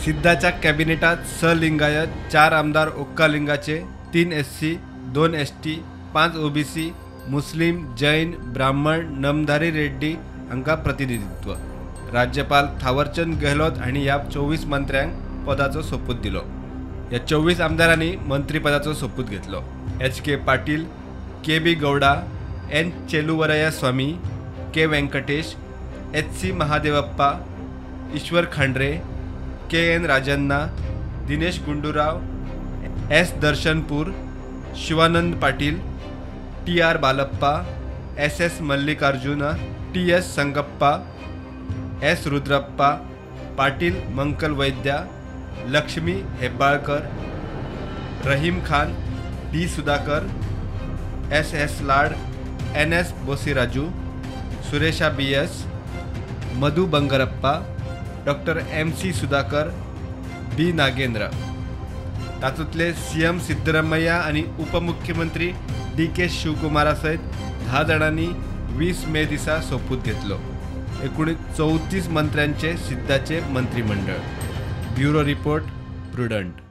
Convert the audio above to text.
सिद्धाच्या कॅबिनेटात स लिंगायत 4 आमदार ओक्का लिंगाचे, 3 SC, 2 ST, 5 OBC, मुस्लिम, जैन, ब्राह्मण, नमधारी रेड्डी हांकां प्रतिनिधित्व। राज्यपाल थावरचंद गेहलोत हांणी ह्या 24 मंत्र्यांक पदाचो सोपूत दिलो। ह्या 24 आमदारांनी मंत्रीपदाचो सोपूत घेतलो। HK Patil, KB Gowda, N चेलुवराया स्वामी, K वेंकटेश, HC महादेवप्पा, ईश्वर खांड्रे, KN Rajanna, Dinesh Gundurao, S दर्शनपूर, Shivanand Patil, TR बालप्पा, SS Mallikarjuna, TS Sangappa, S Rudrappa, Patil Mankal वैद्या, लक्ष्मी हेब्बाळकर, रहीम खान, D सुधाकर, SS लाड, NS Boseraju, Suresha BS, Madhu Bangarappa, doctor MC Sudhakar, B Nagendra. तातूंतले CM सिद्धरामय्या आणि उपमुख्यमंत्री DK शिवकुमारा सयत 10 जाणांनी 20 मे दिसा सोपूत घेतलो। एकूण 34 मंत्र्यांचे सिद्धाचे मंत्रिमंडळ। Bureau report, prudent.